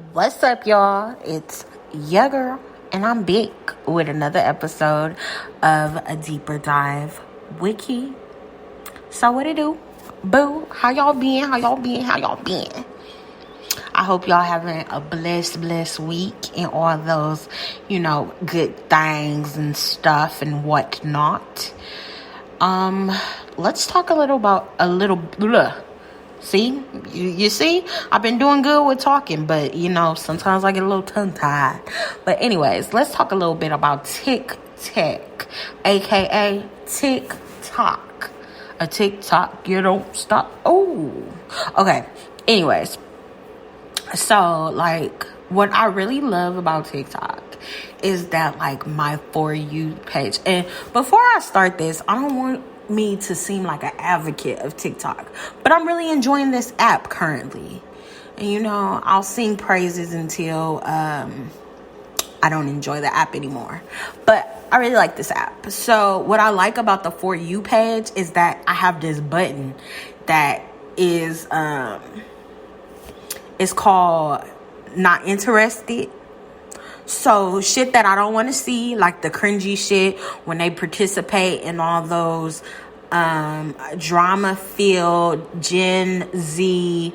What's up, y'all? It's your girl, and I'm back with another episode of A Deeper Dive Wiki. So, what it do? Boo, how y'all been? I hope y'all having a blessed week and all those, good things and stuff and whatnot. Let's talk See, you see, I've been doing good with talking, but sometimes I get a little tongue tied. But anyways, let's talk a little bit about tik-tok, aka tik-tok. A TikTok, you don't stop. Oh, okay. Anyways, so what I really love about TikTok is that my For You page. And before I start this, I don't want me to seem like an advocate of TikTok, but I'm really enjoying this app currently. And I'll sing praises until I don't enjoy the app anymore. But I really like this app. So what I like about the For You page is that I have this button that is it's called Not Interested. So shit that I don't want to see, like the cringy shit when they participate in all those drama-filled Gen Z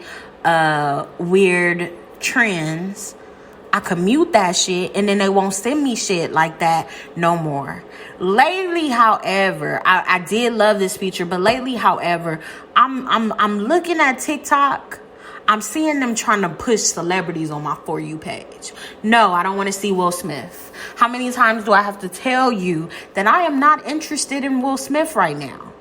weird trends, I can mute that shit and then they won't send me shit like that no more. Lately, however, I did love this feature, but lately, however, I'm looking at TikTok. I'm seeing them trying to push celebrities on my For You page. No, I don't want to see Will Smith. How many times do I have to tell you that I am not interested in Will Smith right now?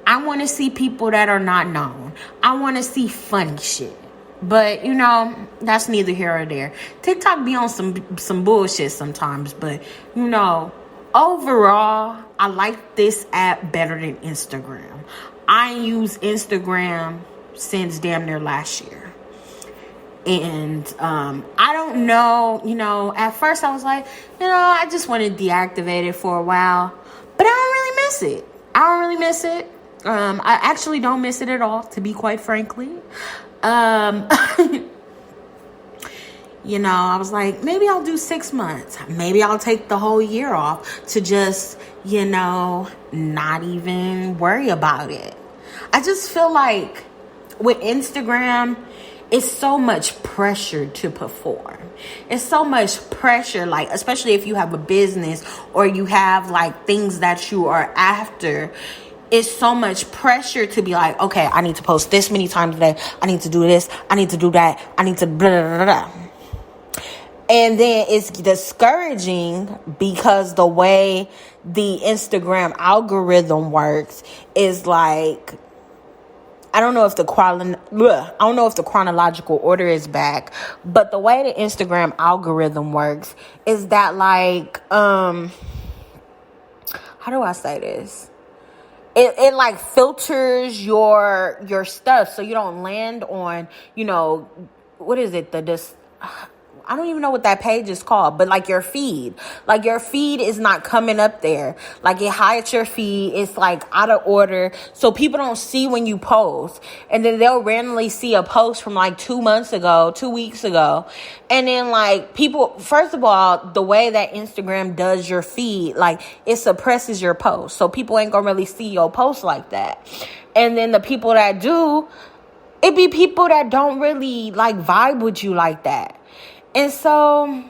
I want to see people that are not known. I want to see funny shit. But, that's neither here or there. TikTok be on some bullshit sometimes. But, overall, I like this app better than Instagram. I use Instagram since damn near last year. And I don't know, at first I was like, I just want to deactivate it for a while. But I don't really miss it. I actually don't miss it at all, to be quite frankly. I was like, maybe I'll do 6 months. Maybe I'll take the whole year off to just, not even worry about it. I just feel like with Instagram, it's so much pressure to perform. It's so much pressure, especially if you have a business or you have things that you are after. It's so much pressure to be like, okay, I need to post this many times a day. I need to do this. I need to do that. I need to blah, blah, blah, blah. And then it's discouraging because the way the Instagram algorithm works is I don't know if the chronological order is back, but the way the Instagram algorithm works is that how do I say this? It filters your stuff so you don't land on, what is it? I don't even know what that page is called, but your feed. Your feed is not coming up there. It hides your feed. It's out of order. So people don't see when you post. And then they'll randomly see a post from 2 months ago, 2 weeks ago. And then people, first of all, the way that Instagram does your feed, it suppresses your post. So people ain't gonna really see your post like that. And then the people that do, it be people that don't really vibe with you like that. And so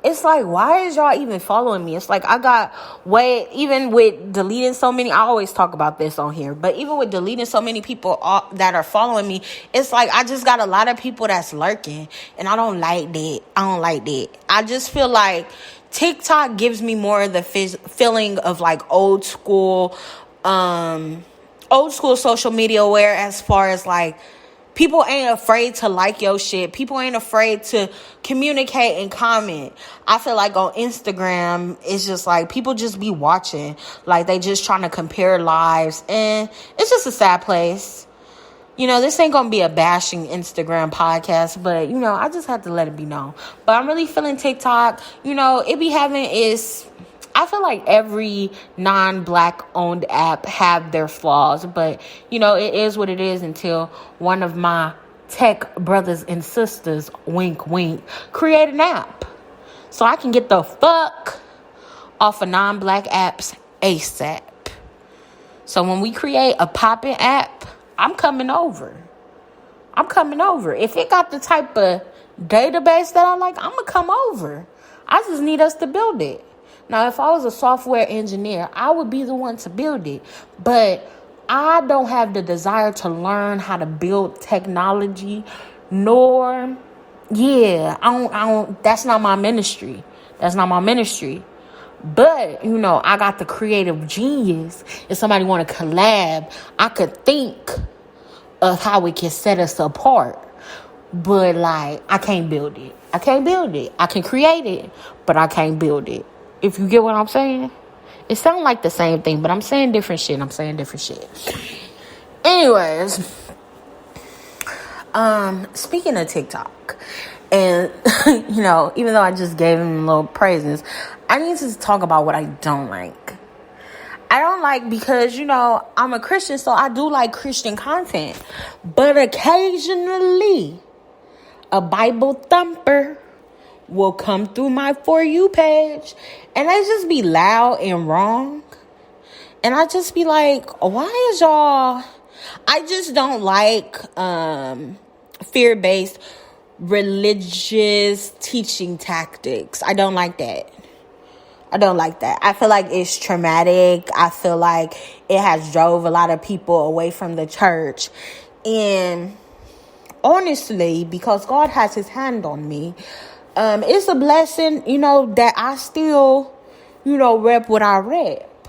it's why is y'all even following me? It's I got even with deleting so many, I always talk about this on here, but even with deleting so many people that are following me, it's I just got a lot of people that's lurking, and I don't like that. I just feel TikTok gives me more of the feeling of old school social media, where as far as people ain't afraid to like your shit. People ain't afraid to communicate and comment. I feel on Instagram, it's just people just be watching. They just trying to compare lives. And it's just a sad place. This ain't going to be a bashing Instagram podcast. But, I just have to let it be known. But I'm really feeling TikTok. It be having its... I feel every non-black owned app have their flaws, but it is what it is until one of my tech brothers and sisters, wink, wink, create an app so I can get the fuck off of non-black apps ASAP. So when we create a poppin' app, I'm coming over. If it got the type of database that I like, I'm going to come over. I just need us to build it. Now, if I was a software engineer, I would be the one to build it. But I don't have the desire to learn how to build technology, I don't, that's not my ministry. But, I got the creative genius. If somebody want to collab, I could think of how it can set us apart. But, I can't build it. I can create it, but I can't build it. If you get what I'm saying? It sounds like the same thing, but I'm saying different shit. Anyways, speaking of TikTok, and, even though I just gave him little praises, I need to talk about what I don't like. I don't like because, I'm a Christian, so I do like Christian content. But occasionally, a Bible thumper will come through my For You page, and they just be loud and wrong. And I just be like, why is y'all... I just don't like fear-based religious teaching tactics. I don't like that. I feel like it's traumatic. I feel like it has drove a lot of people away from the church. And honestly, because God has his hand on me, it's a blessing, that I still, rep what I rep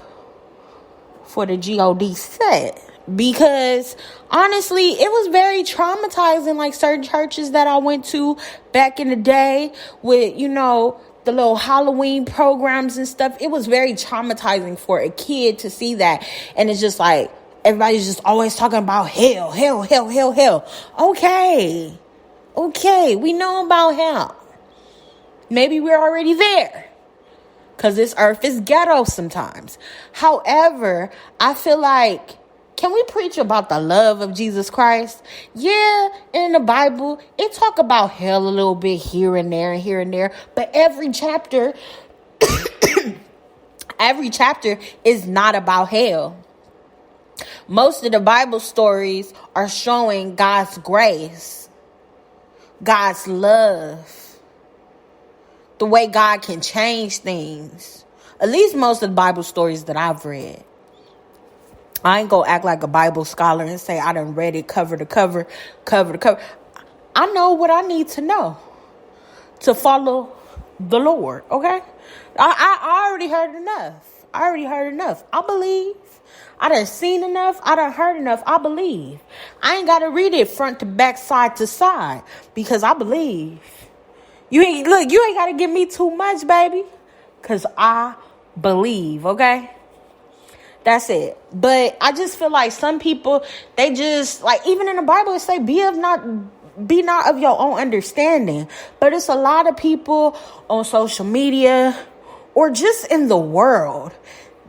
for the God set. Because honestly, it was very traumatizing, like certain churches that I went to back in the day with, the little Halloween programs and stuff. It was very traumatizing for a kid to see that. And it's just like, everybody's just always talking about hell. Okay, we know about hell. Maybe we're already there. Because this earth is ghetto sometimes. However, I feel like, can we preach about the love of Jesus Christ? Yeah, in the Bible, it talk about hell a little bit here and there. But every chapter is not about hell. Most of the Bible stories are showing God's grace, God's love, the way God can change things. At least most of the Bible stories that I've read. I ain't gonna act like a Bible scholar and say I done read it cover to cover. I know what I need to know to follow the Lord, okay? I already heard enough. I believe. I done seen enough. I done heard enough. I believe. I ain't gotta read it front to back, side to side, because I believe. You ain't gotta give me too much, baby, because I believe, okay? That's it. But I just feel like some people, they just, like, even in the Bible, it say, be not of your own understanding. But it's a lot of people on social media or just in the world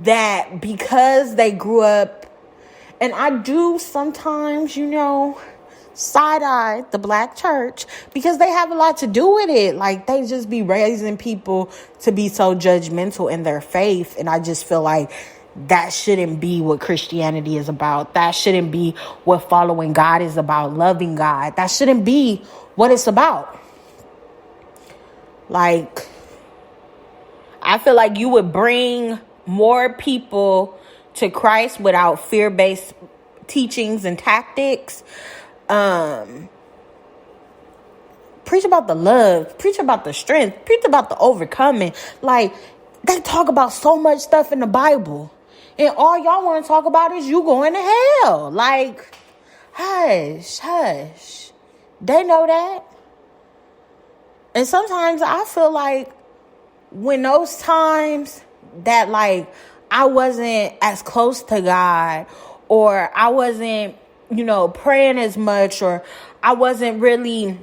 that because they grew up, and I do sometimes, side-eye the black church because they have a lot to do with it. Like, they just be raising people to be so judgmental in their faith. And I just feel like that shouldn't be what Christianity is about. That shouldn't be what following God is about, loving God. That shouldn't be what it's about. Like, I feel like you would bring more people to Christ without fear-based teachings and tactics. Preach about the love, preach about the strength, preach about the overcoming. Like, they talk about so much stuff in the Bible, and all y'all want to talk about is you going to hell. Like, hush. They know that. And sometimes I feel like when those times that, like, I wasn't as close to God, or I wasn't, praying as much, or I wasn't really,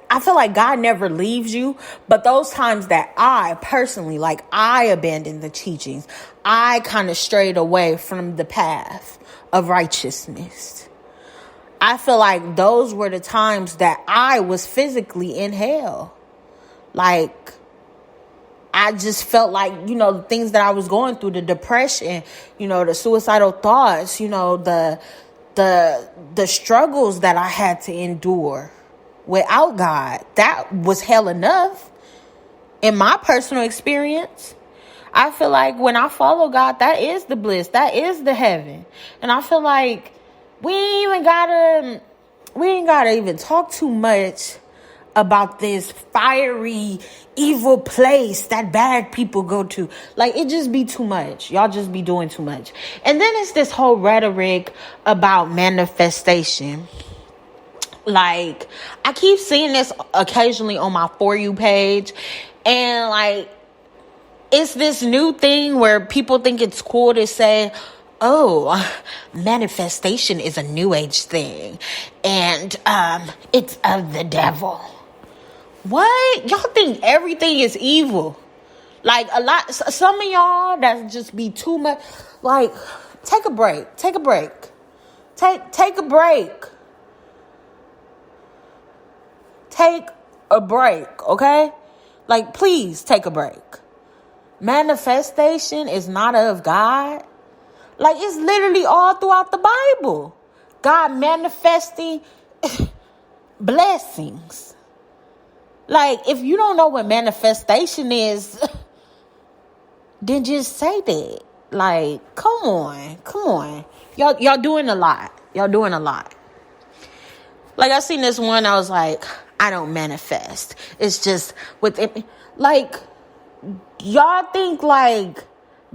I feel like God never leaves you. But those times that I personally, like, I abandoned the teachings, I kind of strayed away from the path of righteousness. I feel like those were the times that I was physically in hell. Like, I just felt like, the things that I was going through, the depression, the suicidal thoughts, the struggles that I had to endure without God. That was hell enough in my personal experience. I feel like when I follow God, that is the bliss. That is the heaven. And I feel like we ain't gotta even talk too much about this fiery, evil place that bad people go to. Like, it just be too much. Y'all just be doing too much. And then it's this whole rhetoric about manifestation. Like, I keep seeing this occasionally on my For You page. And, like, it's this new thing where people think it's cool to say, oh, manifestation is a new age thing. And it's of the devil. What? Y'all think everything is evil? Like, some of y'all that just be too much. Like, take a break. Take a break. Take a break. Take a break, okay? Like, please take a break. Manifestation is not of God. Like, it's literally all throughout the Bible. God manifesting blessings. Like, if you don't know what manifestation is, then just say that. Like, come on. Y'all doing a lot. Like, I seen this one, I was like, I don't manifest. It's just within, like, y'all think like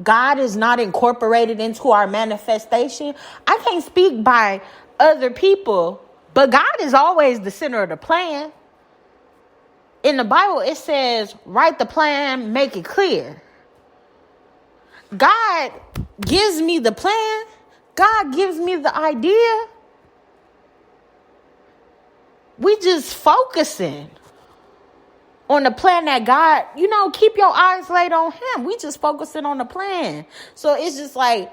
God is not incorporated into our manifestation. I can't speak by other people, but God is always the center of the plan. In the Bible, it says, write the plan, make it clear. God gives me the plan. God gives me the idea. We just focusing on the plan that God, keep your eyes laid on him. We just focusing on the plan. So it's just like,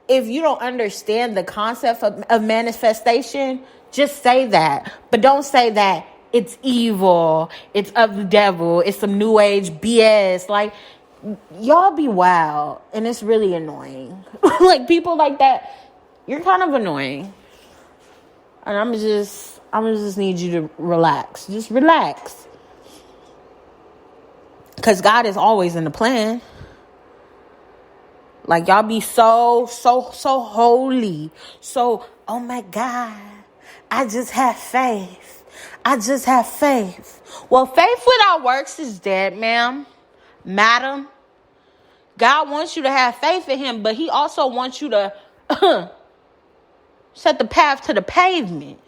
if you don't understand the concept of manifestation, just say that. But don't say that it's evil, it's of the devil, it's some new age BS. Like, y'all be wild, and it's really annoying. Like, people like that, you're kind of annoying. And I'm just need you to relax. Just relax. Because God is always in the plan. Like, y'all be so holy. So, oh my God, I just have faith. Well, faith without works is dead, madam. God wants you to have faith in him, but he also wants you to set the path to the pavement.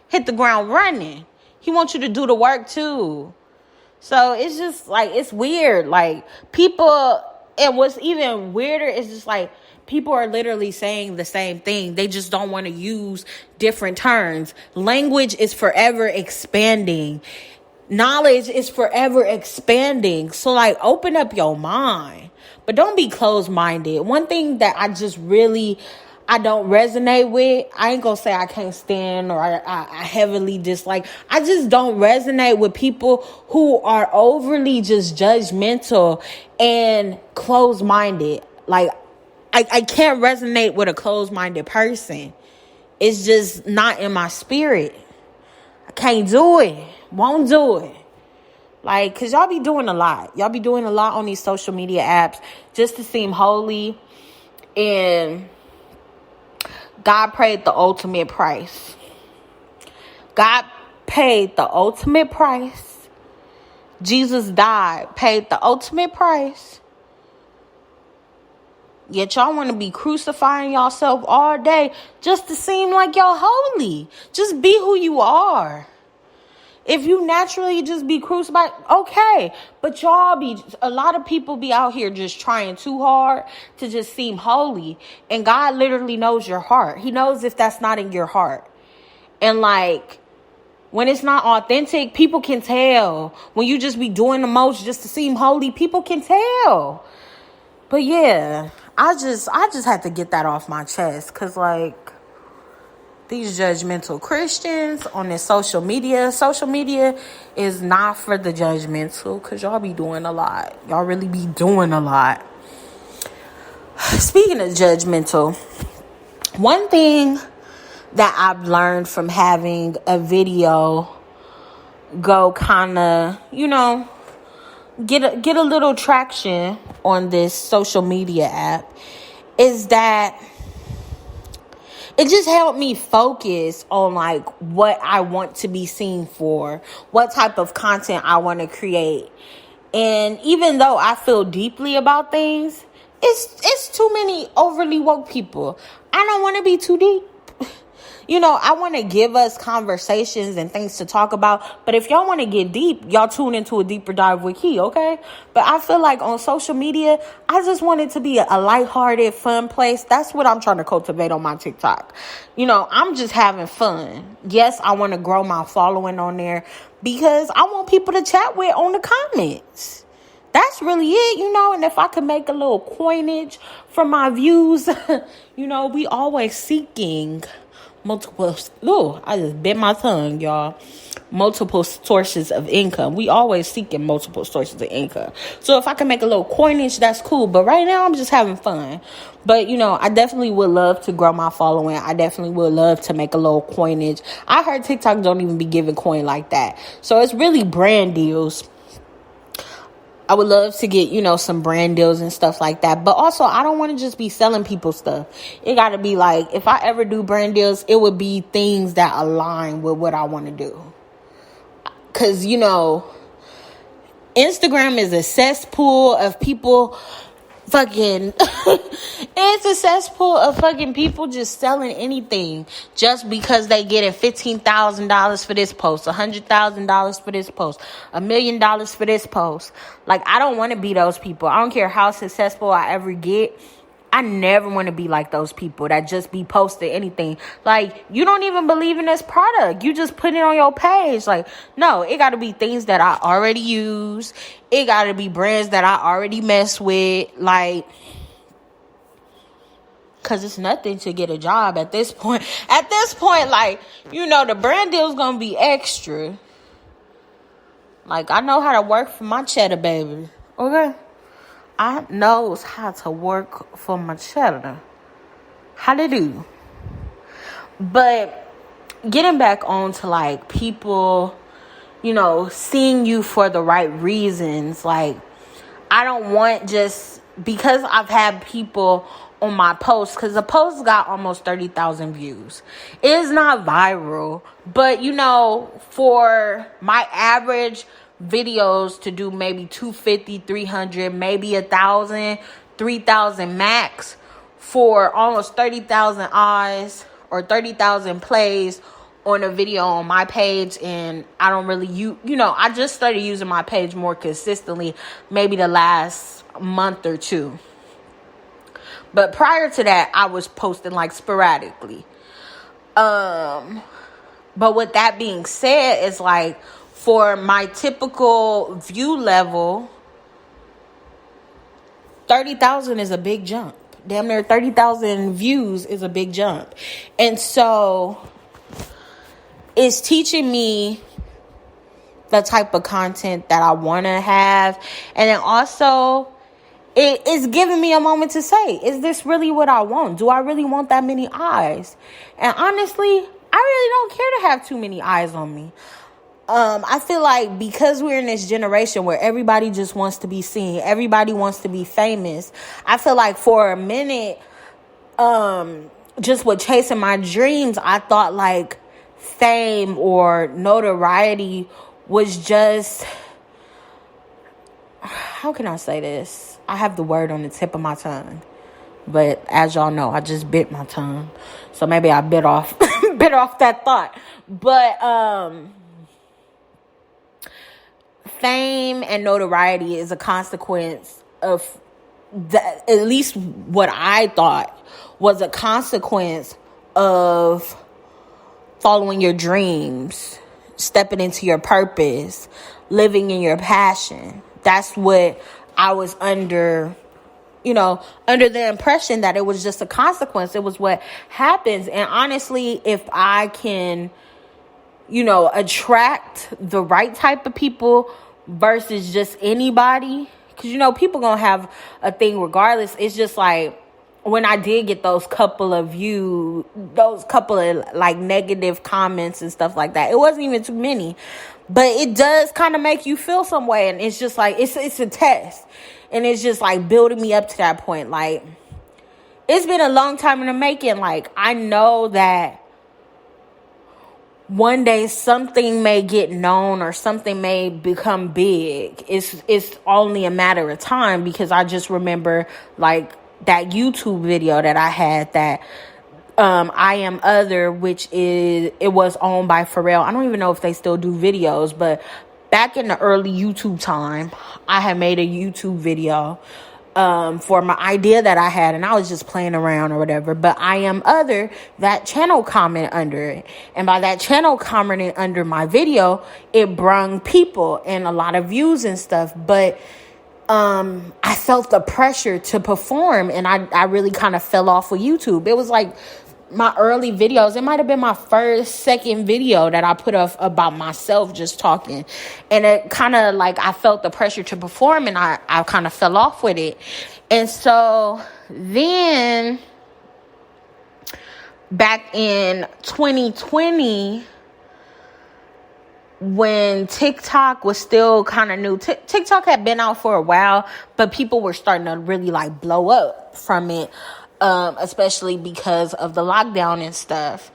Hit the ground running. He wants you to do the work too. So it's just like, it's weird. Like, people, and what's even weirder is just like, people are literally saying the same thing. They just don't want to use different terms. Language is forever expanding. Knowledge is forever expanding. So, like, open up your mind. But don't be closed-minded. One thing that I don't resonate with, I ain't gonna say I can't stand or I heavily dislike. I just don't resonate with people who are overly just judgmental and closed-minded. Like, I can't resonate with a closed-minded person. It's just not in my spirit. I can't do it. Won't do it. Like, because y'all be doing a lot. Y'all be doing a lot on these social media apps just to seem holy. And God paid the ultimate price. God paid the ultimate price. Jesus died, paid the ultimate price. Yet y'all want to be crucifying yourself all day just to seem like y'all holy. Just be who you are. If you naturally just be crucified, okay. But a lot of people be out here just trying too hard to just seem holy. And God literally knows your heart. He knows if that's not in your heart. And like, when it's not authentic, people can tell. When you just be doing the most just to seem holy, people can tell. But yeah, I just had to get that off my chest. Because, like, these judgmental Christians on this social media. Social media is not for the judgmental, because y'all be doing a lot. Y'all really be doing a lot. Speaking of judgmental, one thing that I've learned from having a video go kind of, get a little traction on this social media app is that it just helped me focus on like what I want to be seen for, what type of content I want to create. And even though I feel deeply about things, it's too many overly woke people. I don't want to be too deep. I want to give us conversations and things to talk about. But if y'all want to get deep, y'all tune into a deeper dive with Key, okay? But I feel like on social media, I just want it to be a lighthearted, fun place. That's what I'm trying to cultivate on my TikTok. I'm just having fun. Yes, I want to grow my following on there because I want people to chat with on the comments. That's really it, and if I could make a little coinage from my views, we always seeking multiple, I just bit my tongue, y'all. Multiple sources of income. We always seeking multiple sources of income. So if I can make a little coinage, that's cool. But right now I'm just having fun. But, I definitely would love to grow my following. I definitely would love to make a little coinage. I heard TikTok don't even be giving coin like that. So it's really brand deals. I would love to get, some brand deals and stuff like that. But also, I don't want to just be selling people stuff. It got to be like, if I ever do brand deals, it would be things that align with what I want to do. Because, Instagram is a cesspool of people fucking it's a cesspool of fucking people just selling anything just because they get $15,000 for this post, $100,000 for this post, $1 million for this post. Like, I don't want to be those people. I don't care how successful I ever get. I never want to be like those people that just be posting anything. Like, you don't even believe in this product. You just put it on your page. Like, no, it got to be things that I already use. It got to be brands that I already mess with. Like, because it's nothing to get a job at this point. At this point, like, the brand deal is going to be extra. Like, I know how to work for my cheddar, baby. Okay? I knows how to work for my cheddar. How to do. But getting back on to like people, seeing you for the right reasons. Like, I don't want just because I've had people on my post, because the post got almost 30,000 views. It is not viral, but for my average videos to do maybe 250, 300, maybe 1,000, 3,000 max, for almost 30,000 eyes or 30,000 plays on a video on my page. And I don't really I just started using my page more consistently maybe the last month or two. But prior to that, I was posting like sporadically. But with that being said, it's like, for my typical view level, 30,000 is a big jump. Damn near 30,000 views is a big jump. And so it's teaching me the type of content that I want to have. And then also, it's giving me a moment to say, is this really what I want? Do I really want that many eyes? And honestly, I really don't care to have too many eyes on me. I feel like because we're in this generation where everybody just wants to be seen, everybody wants to be famous, I feel like for a minute, just with chasing my dreams, I thought like fame or notoriety was just, how can I say this? I have the word on the tip of my tongue, but as y'all know, I just bit my tongue, so maybe I bit off that thought. But fame and notoriety is a consequence of that. At least what I thought was a consequence of following your dreams, stepping into your purpose, living in your passion. That's what I was under, under the impression that it was just a consequence. It was what happens. And honestly, if I can, attract the right type of people versus just anybody, because, people gonna have a thing regardless. It's just like, when I did get those couple of like negative comments and stuff like that, it wasn't even too many, but it does kind of make you feel some way. And it's just like, it's a test. And it's just like building me up to that point. Like, it's been a long time in the making. Like, I know that one day something may get known or something may become big. It's only a matter of time, because I just remember like that YouTube video that I had that I Am Other, which it was owned by Pharrell. I don't even know if they still do videos, but back in the early YouTube time, I had made a YouTube video for my idea that I had, and I was just playing around or whatever. But I Am Other, that channel commented under it, and by that channel commenting under my video, it brung people and a lot of views and stuff. But I felt the pressure to perform, and I really kind of fell off of YouTube. It was like my early videos. It might have been my second video that I put up about myself just talking. And it kind of like, I felt the pressure to perform, and I kind of fell off with it. And so then back in 2020, when TikTok was still kind of new, TikTok had been out for a while, but people were starting to really like blow up from it. Especially because of the lockdown and stuff.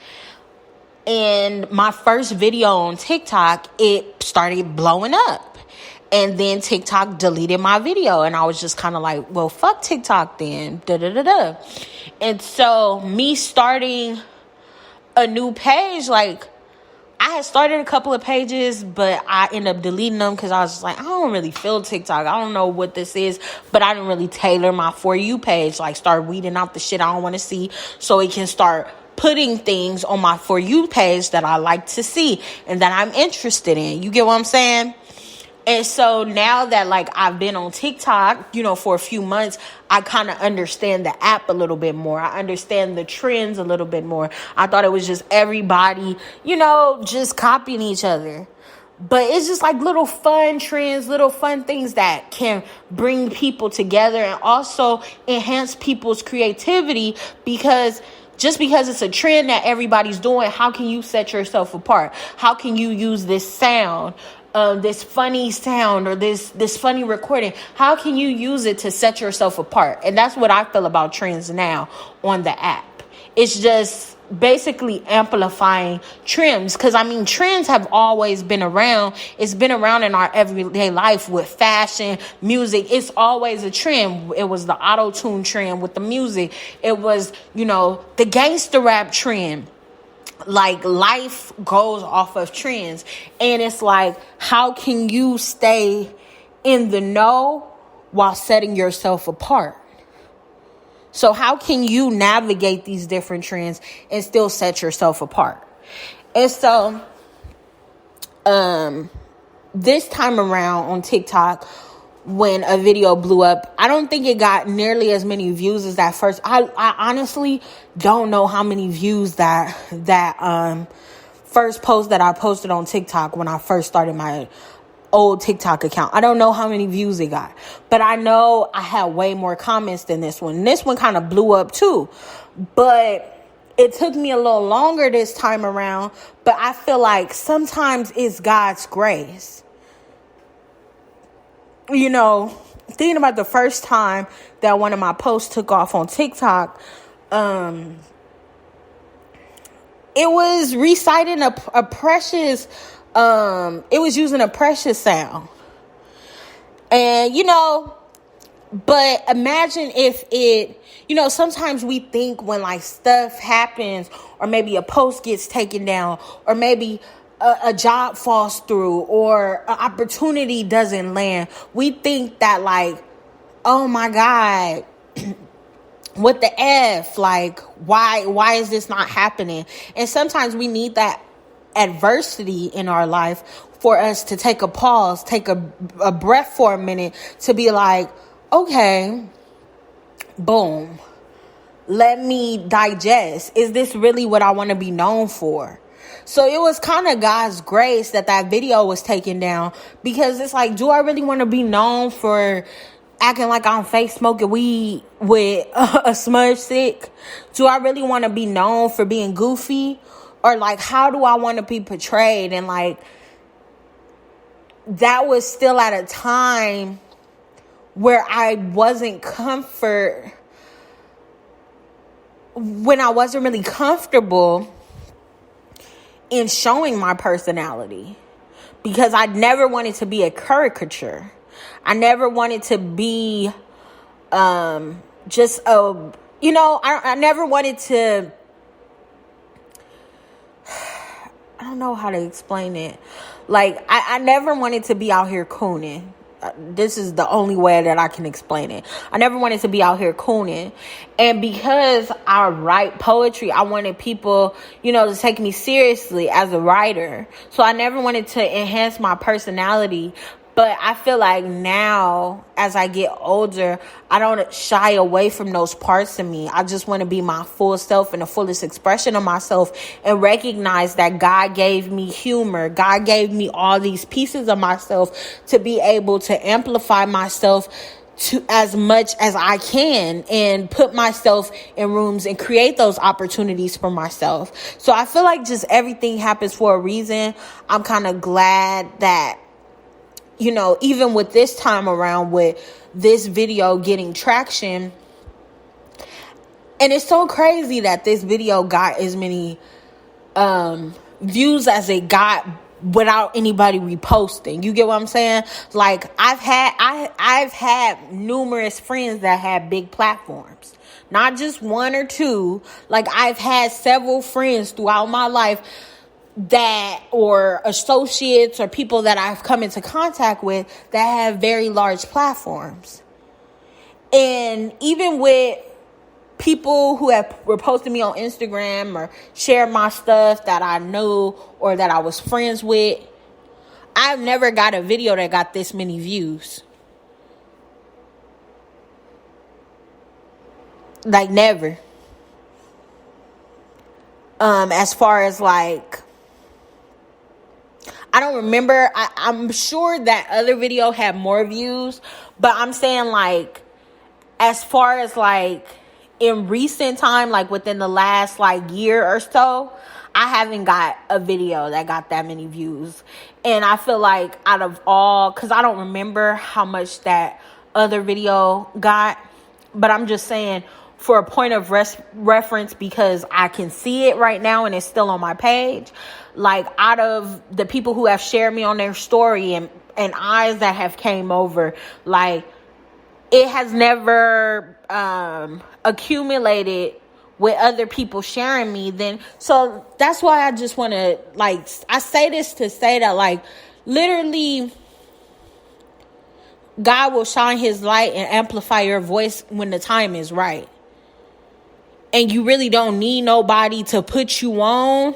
And my first video on TikTok, it started blowing up. And then TikTok deleted my video. And I was just kind of like, well, fuck TikTok then. And so me starting a new page, like, I had started a couple of pages, but I ended up deleting them because I was just like, I don't really feel TikTok. I don't know what this is, but I didn't really tailor my For You page, like start weeding out the shit I don't want to see, so it can start putting things on my For You page that I like to see and that I'm interested in. You get what I'm saying? And so now that like I've been on TikTok, for a few months, I kind of understand the app a little bit more. I understand the trends a little bit more. I thought it was just everybody, just copying each other. But it's just like little fun trends, little fun things that can bring people together and also enhance people's creativity, because just because it's a trend that everybody's doing, how can you set yourself apart? How can you use this sound? This funny sound or this funny recording, how can you use it to set yourself apart? And that's what I feel about trends now on the app. It's just basically amplifying trends, because trends have always been around. It's been around in our everyday life with fashion, music. It's always a trend. It was the auto-tune trend with the music. It was, the gangster rap trend. Like, life goes off of trends, and it's like, how can you stay in the know while setting yourself apart? So how can you navigate these different trends and still set yourself apart? And so this time around on TikTok, when a video blew up, I don't think it got nearly as many views as that first. I honestly don't know how many views that first post that I posted on TikTok when I first started my old TikTok account. I don't know how many views it got, but I know I had way more comments than this one. This one kind of blew up too, but it took me a little longer this time around. But I feel like sometimes it's God's grace. Thinking about the first time that one of my posts took off on TikTok, it was reciting a precious, it was using a precious sound. And, but imagine if it, sometimes we think when like stuff happens, or maybe a post gets taken down, or maybe a job falls through, or an opportunity doesn't land, we think that like, oh my God, what the F? Like, why is this not happening? And sometimes we need that adversity in our life for us to take a pause, take a breath for a minute, to be like, okay, Boom. Let me digest. Is this really what I want to be known for? So it was kind of God's grace that video was taken down, because it's like, do I really want to be known for acting like I'm fake smoking weed with a smudge stick? Do I really want to be known for being goofy? Or like, how do I want to be portrayed? And like, that was still at a time where I wasn't when I wasn't really comfortable in showing my personality, because I never wanted to be a caricature. I never wanted to be just a, I never wanted to, I don't know how to explain it. Like, I never wanted to be out here cooning. This is the only way that I can explain it. I never wanted to be out here cooning. And because I write poetry, I wanted people, to take me seriously as a writer. So I never wanted to enhance my personality. But I feel like now, as I get older, I don't shy away from those parts of me. I just want to be my full self and the fullest expression of myself, and recognize that God gave me humor. God gave me all these pieces of myself to be able to amplify myself to as much as I can, and put myself in rooms and create those opportunities for myself. So I feel like just everything happens for a reason. I'm kind of glad that, even with this time around, with this video getting traction, and it's so crazy that this video got as many views as it got without anybody reposting. You get what I'm saying? Like, I've had numerous friends that had big platforms, not just one or two. Like, I've had several friends throughout my life that, or associates or people that I've come into contact with, that have very large platforms. And even with people who were posting me on Instagram or shared my stuff that I knew or that I was friends with, I've never got a video that got this many views. Like, never. As far as like, I don't remember. I'm sure that other video had more views, but I'm saying, like, as far as like in recent time, like within the last like year or so, I haven't got a video that got that many views. And I feel like out of all, because I don't remember how much that other video got, but I'm just saying, for a point of reference, because I can see it right now and it's still on my page. Like, out of the people who have shared me on their story and eyes that have came over, like, it has never accumulated with other people sharing me. Then, so that's why I just want to, like, I say this to say that, like, literally, God will shine his light and amplify your voice when the time is right. And you really don't need nobody to put you on.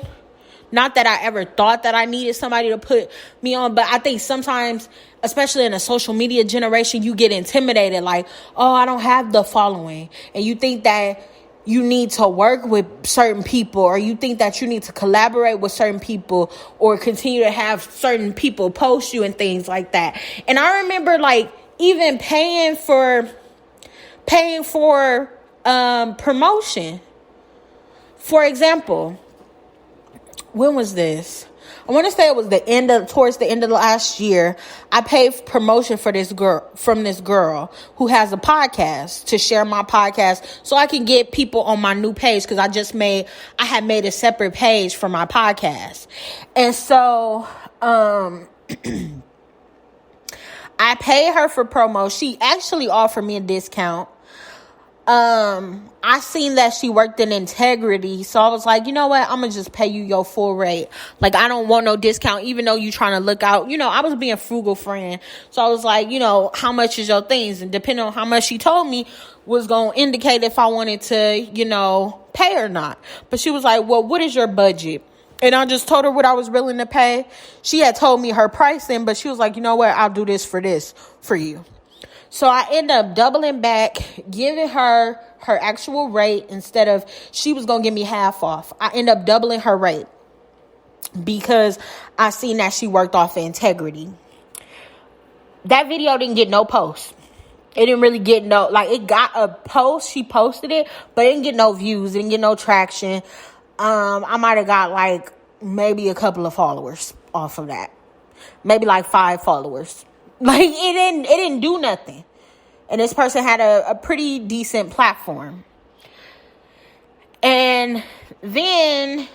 Not that I ever thought that I needed somebody to put me on, but I think sometimes, especially in a social media generation, you get intimidated, like, oh, I don't have the following. And you think that you need to work with certain people, or you think that you need to collaborate with certain people, or continue to have certain people post you and things like that. And I remember, like, even paying for promotion. For example, when was this? I want to say it was towards the end of last year. I paid promotion for this girl who has a podcast, to share my podcast so I can get people on my new page, because I had made a separate page for my podcast. And so I paid her for promo. She actually offered me a discount. I seen that she worked in integrity, so I was like, you know what, I'm gonna just pay you your full rate. Like, I don't want no discount, even though you trying to look out. I was being a frugal friend, so I was like, how much is your things? And depending on how much she told me was gonna indicate if I wanted to, pay or not. But she was like, well, what is your budget? And I just told her what I was willing to pay. She had told me her pricing, but she was like, you know what, I'll do this for you. So I end up doubling back, giving her her actual rate instead of she was going to give me half off. I end up doubling her rate because I seen that she worked off of integrity. That video didn't get no post. It didn't really get no, like, it got a post. She posted it, but it didn't get no views. It didn't get no traction. I might have got like maybe a couple of followers off of that. Maybe like 5 followers. Like, it didn't do nothing. And this person had a pretty decent platform. And then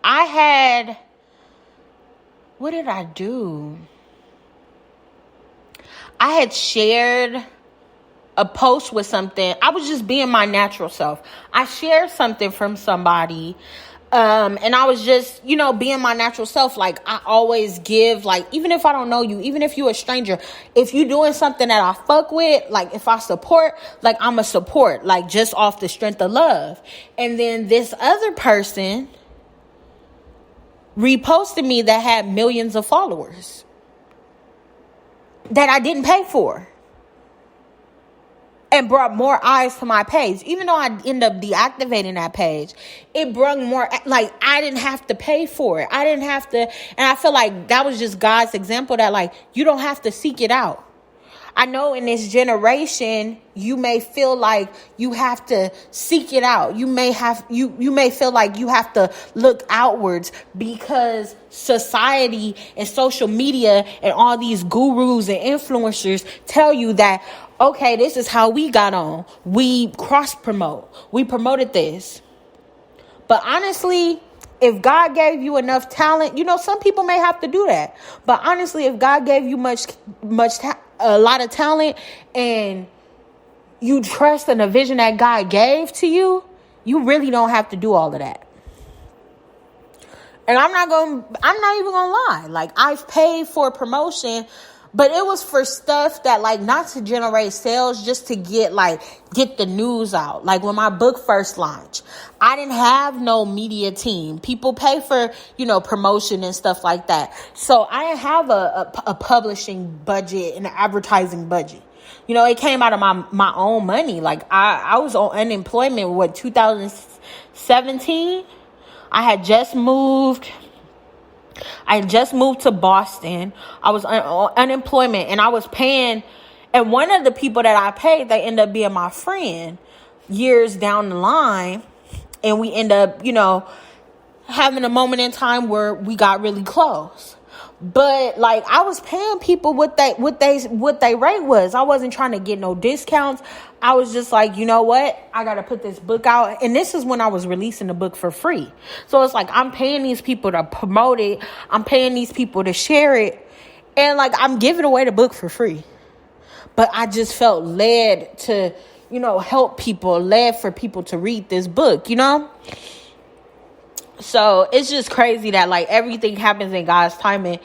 I had, what did I do? I had shared a post with something. I was just being my natural self. I shared something from somebody. And I was just, being my natural self. Like, I always give, like, even if I don't know you, even if you're a stranger, if you doing something that I fuck with, like, if I support, like, I'm a support, like, just off the strength of love. And then this other person reposted me that had millions of followers that I didn't pay for, and brought more eyes to my page. Even though I ended up deactivating that page, it brought more, like, I didn't have to pay for it. I didn't have to, and I feel like that was just God's example that, like, you don't have to seek it out. I know in this generation, you may feel like you have to seek it out. You may feel like you have to look outwards because society and social media and all these gurus and influencers tell you that, okay, this is how we got on. We cross promote. We promoted this. But honestly, if God gave you enough talent, some people may have to do that. But honestly, if God gave you a lot of talent and you trust in the vision that God gave to you, you really don't have to do all of that. And I'm not even gonna lie. Like, I've paid for promotion, but it was for stuff that, like, not to generate sales, just to get the news out. Like, when my book first launched, I didn't have no media team. People pay for, promotion and stuff like that. So I didn't have a publishing budget and an advertising budget. It came out of my own money. Like, I was on unemployment, 2017? I had just moved to Boston. I was on unemployment, and I was paying. And one of the people that I paid, they ended up being my friend years down the line. And we end up, having a moment in time where we got really close. But, like, I was paying people what they rate was. I wasn't trying to get no discounts. I was just like, you know what? I got to put this book out. And this is when I was releasing the book for free. So it's like, I'm paying these people to promote it. I'm paying these people to share it. And, like, I'm giving away the book for free. But I just felt led to, help people, led for people to read this book, So it's just crazy that, like, everything happens in God's timing.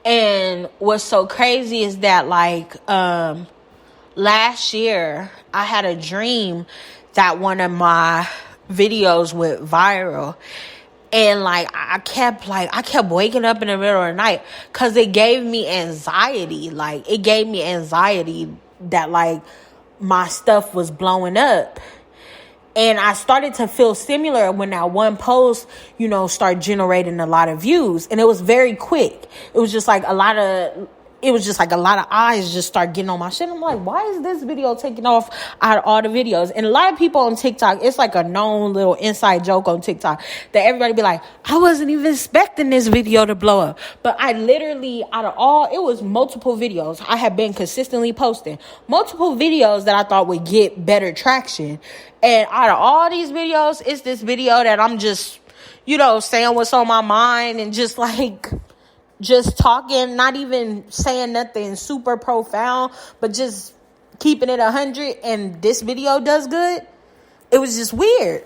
And what's so crazy is that, like, last year I had a dream that one of my videos went viral. And, like, I kept waking up in the middle of the night because it gave me anxiety. Like, it gave me anxiety that, like, my stuff was blowing up. And I started to feel similar when that one post, started generating a lot of views. And it was very quick. It was just like a lot of eyes just start getting on my shit. I'm like, why is this video taking off out of all the videos? And a lot of people on TikTok, it's like a known little inside joke on TikTok that everybody be like, I wasn't even expecting this video to blow up. But I literally, it was multiple videos. I have been consistently posting multiple videos that I thought would get better traction. And out of all these videos, it's this video that I'm just, saying what's on my mind and just talking, not even saying nothing super profound, but just keeping it 100. And this video does good. It was just weird.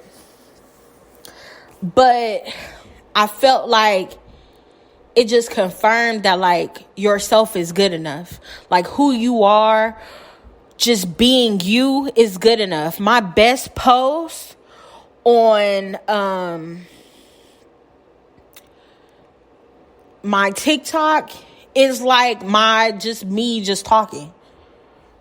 But I felt like it just confirmed that, like, yourself is good enough. Like, who you are, just being you is good enough. My best post on my TikTok is like me just talking.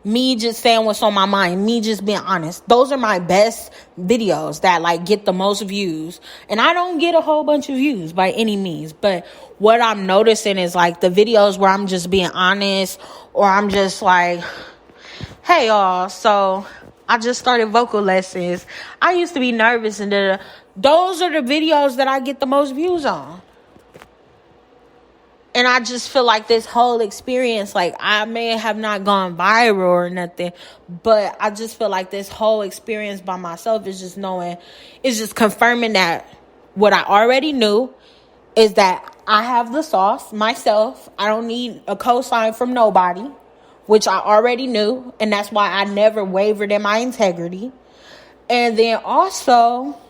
me just saying what's on my mind, me just being honest. Those are my best videos that like get the most views. And I don't get a whole bunch of views by any means, but what I'm noticing is like the videos where I'm just being honest, or I'm just like, hey y'all, so I just started vocal lessons. I used to be nervous, and those are the videos that I get the most views on. And I just feel like this whole experience, like I may have not gone viral or nothing, but I just feel like this whole experience by myself is just confirming that what I already knew is that I have the sauce myself. I don't need a cosign from nobody, which I already knew. And that's why I never wavered in my integrity. And then also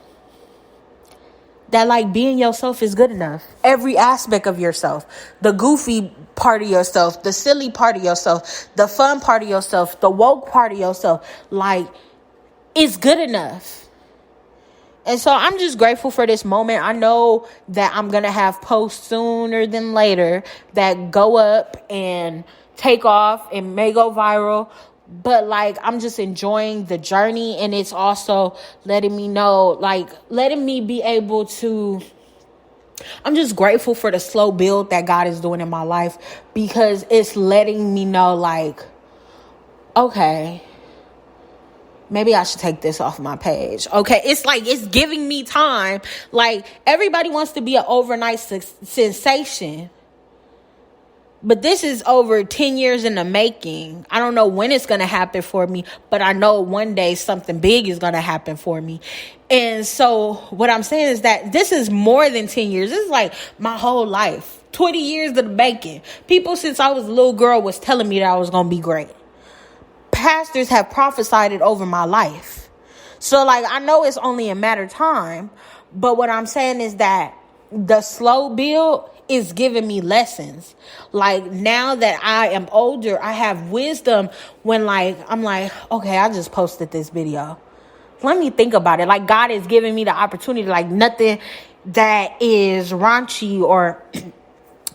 that like being yourself is good enough. Every aspect of yourself, the goofy part of yourself, the silly part of yourself, the fun part of yourself, the woke part of yourself, like it's good enough. And so I'm just grateful for this moment. I know that I'm going to have posts sooner than later that go up and take off and may go viral. But like, I'm just enjoying the journey, and it's also letting me know, like letting me be able to, I'm just grateful for the slow build that God is doing in my life, because it's letting me know like, okay, maybe I should take this off my page. Okay. It's like, it's giving me time. Like everybody wants to be an overnight sensation. But this is over 10 years in the making. I don't know when it's going to happen for me, but I know one day something big is going to happen for me. And so what I'm saying is that this is more than 10 years. This is like my whole life. 20 years of the making. People since I was a little girl was telling me that I was going to be great. Pastors have prophesied it over my life. So like, I know it's only a matter of time. But what I'm saying is that the slow build is giving me lessons. Like now that I am older, I have wisdom when like, I'm like, okay, I just posted this video. Let me think about it. Like God is giving me the opportunity, like nothing that is raunchy or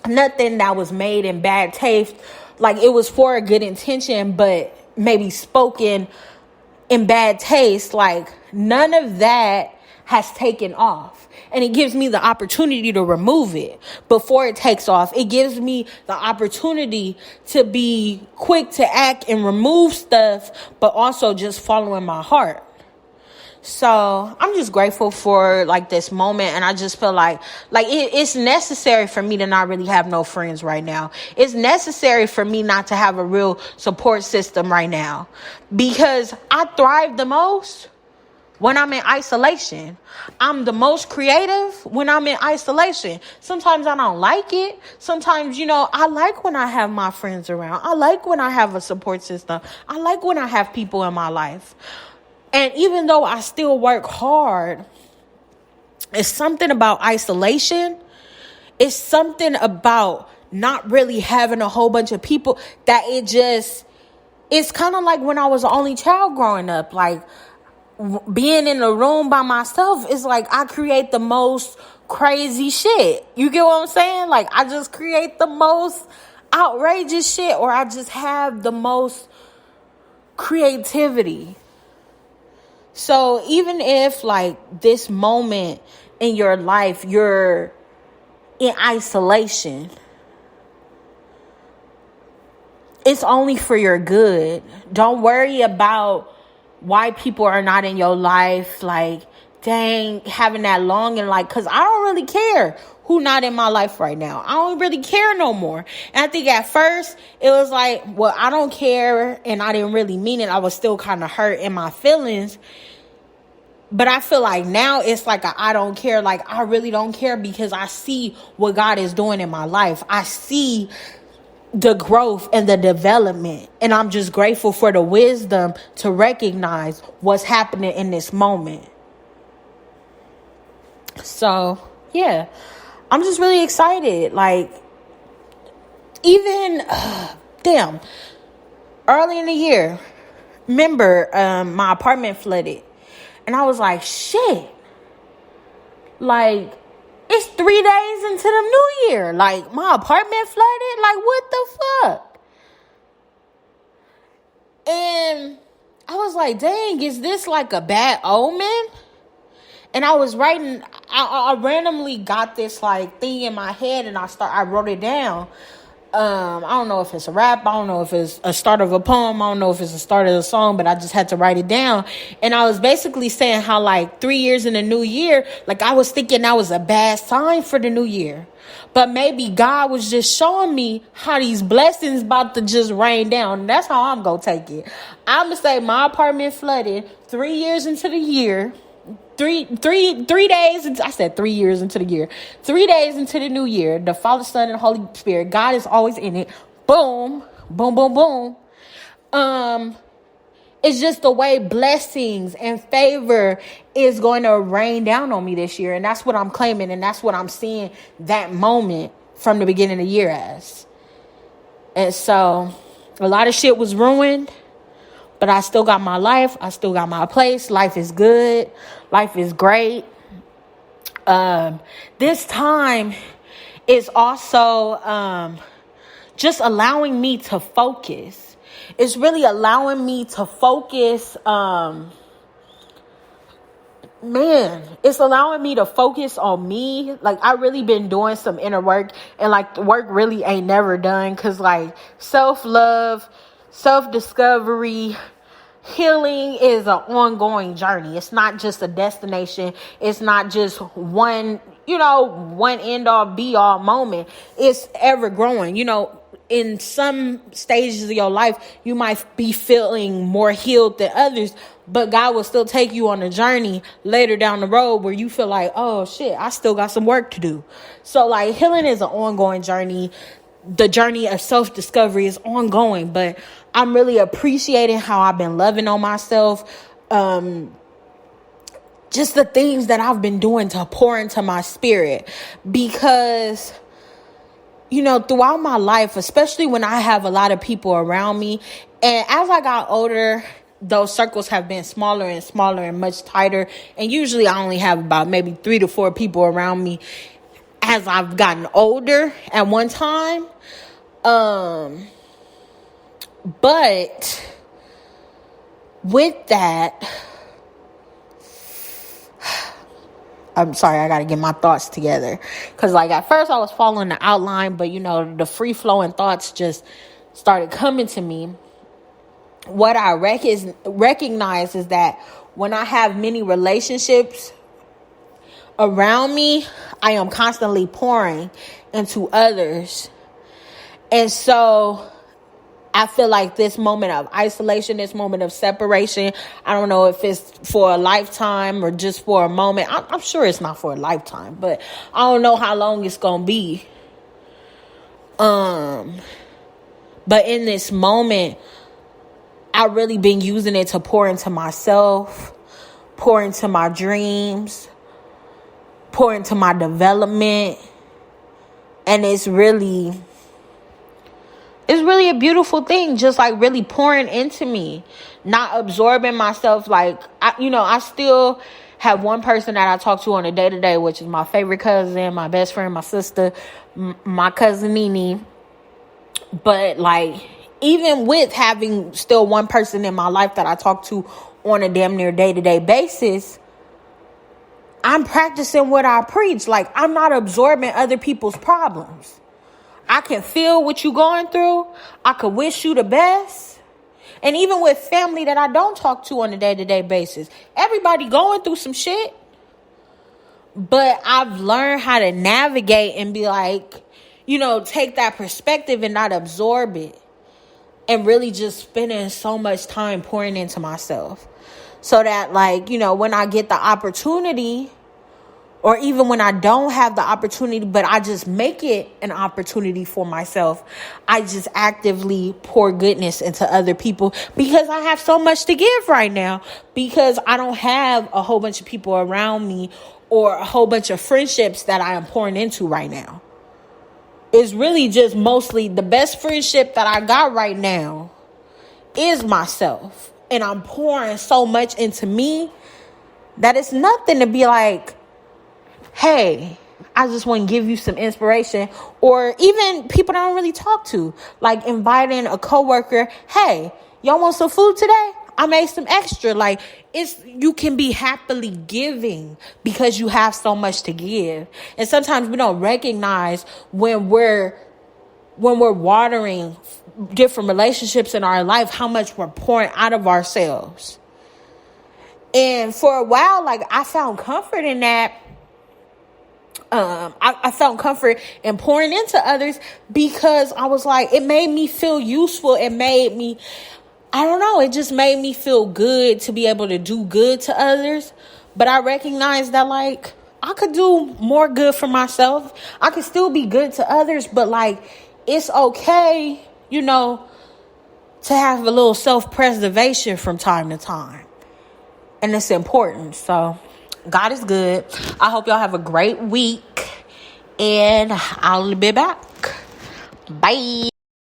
nothing that was made in bad taste. Like it was for a good intention, but maybe spoken in bad taste. Like none of that has taken off. And it gives me the opportunity to remove it before it takes off. It gives me the opportunity to be quick to act and remove stuff, but also just following my heart. So I'm just grateful for like this moment. And I just feel like it's necessary for me to not really have no friends right now. It's necessary for me not to have a real support system right now, because I thrive the most when I'm in isolation. I'm the most creative when I'm in isolation. Sometimes I don't like it. Sometimes, I like when I have my friends around. I like when I have a support system. I like when I have people in my life. And even though I still work hard, it's something about isolation. It's something about not really having a whole bunch of people that it's kind of like when I was the only child growing up. Like, being in a room by myself is like I create the most crazy shit. You get what I'm saying? Like I just create the most outrageous shit, or I just have the most creativity. So even if like this moment in your life, you're in isolation, it's only for your good. Don't worry about why people are not in your life. Like, dang, having that longing, like, cause I don't really care who not in my life right now. I don't really care no more. And I think at first it was like, well, I don't care. And I didn't really mean it. I was still kind of hurt in my feelings. But I feel like now it's like I don't care. Like, I really don't care, because I see what God is doing in my life. I see the growth and the development. And I'm just grateful for the wisdom to recognize what's happening in this moment. So, yeah, I'm just really excited. Like, even, early in the year, remember, my apartment flooded. And I was like, shit. Like, it's 3 days into the new year. Like, my apartment flooded. Like, what the fuck? was like, dang, is this like a bad omen? And I was writing, I randomly got this like thing in my head, and I wrote it down. I don't know if it's a rap, I don't know if it's a start of a poem, I don't know if it's a start of a song, but I just had to write it down. And I was basically saying how like 3 years in the new year, like I was thinking that was a bad sign for the new year. But maybe God was just showing me how these blessings about to just rain down. And that's how I'm going to take it. I'm going to say my apartment flooded 3 years into the year. Three days. I said 3 years into the year. 3 days into the new year. The Father, Son, and Holy Spirit. God is always in it. Boom, boom, boom, boom. It's just the way blessings and favor is going to rain down on me this year. And that's what I'm claiming. And that's what I'm seeing that moment from the beginning of the year as. And so a lot of shit was ruined. But I still got my life. I still got my place. Life is good. Life is great. This time is also just allowing me to focus. It's really allowing me to focus. It's allowing me to focus on me. Like, I really been doing some inner work. And, like, the work really ain't never done. Because, like, self-love, self-discovery, healing is an ongoing journey. It's not just a destination. It's not just one end all be all moment. It's ever growing. In some stages of your life, you might be feeling more healed than others, but God will still take you on a journey later down the road where you feel like, oh shit, I still got some work to do. So like, healing is an ongoing journey. The journey of self-discovery is ongoing, but I'm really appreciating how I've been loving on myself. Just the things that I've been doing to pour into my spirit, because throughout my life, especially when I have a lot of people around me, and as I got older, those circles have been smaller and smaller and much tighter. And usually I only have about maybe 3 to 4 people around me as I've gotten older at one time. But with that, I'm sorry, I got to get my thoughts together. Because, like, at first I was following the outline, but, the free-flowing thoughts just started coming to me. What I recognize is that when I have many relationships around me, I am constantly pouring into others. And so I feel like this moment of isolation, this moment of separation, I don't know if it's for a lifetime or just for a moment. I'm sure it's not for a lifetime, but I don't know how long it's going to be. But in this moment, I've really been using it to pour into myself, pour into my dreams, pour into my development. And it's really a beautiful thing, just like really pouring into me, not absorbing myself. Like, I still have one person that I talk to on a day-to-day, which is my favorite cousin, my best friend, my sister, my cousin Nene. But like, even with having still one person in my life that I talk to on a damn near day-to-day basis, I'm practicing what I preach. Like, I'm not absorbing other people's problems. I can feel what you're going through. I could wish you the best. And even with family that I don't talk to on a day-to-day basis, everybody going through some shit. But I've learned how to navigate and be like, take that perspective and not absorb it. And really just spending so much time pouring into myself. So that, like, when I get the opportunity, or even when I don't have the opportunity, but I just make it an opportunity for myself, I just actively pour goodness into other people, because I have so much to give right now, because I don't have a whole bunch of people around me or a whole bunch of friendships that I am pouring into right now. It's really just mostly the best friendship that I got right now is myself. And I'm pouring so much into me that it's nothing to be like, hey, I just want to give you some inspiration. Or even people that I don't really talk to, like inviting a coworker, hey, y'all want some food today? I made some extra. Like, you can be happily giving because you have so much to give. And sometimes we don't recognize when we're watering different relationships in our life, how much we're pouring out of ourselves. And for a while, like, I found comfort in that. I found comfort in pouring into others because I was like, it made me feel useful. It made me, I don't know, it just made me feel good to be able to do good to others. But I recognized that, like, I could do more good for myself. I could still be good to others, but, like, it's okay, to have a little self-preservation from time to time. And it's important. So God is good. I hope y'all have a great week. And I'll be back. Bye.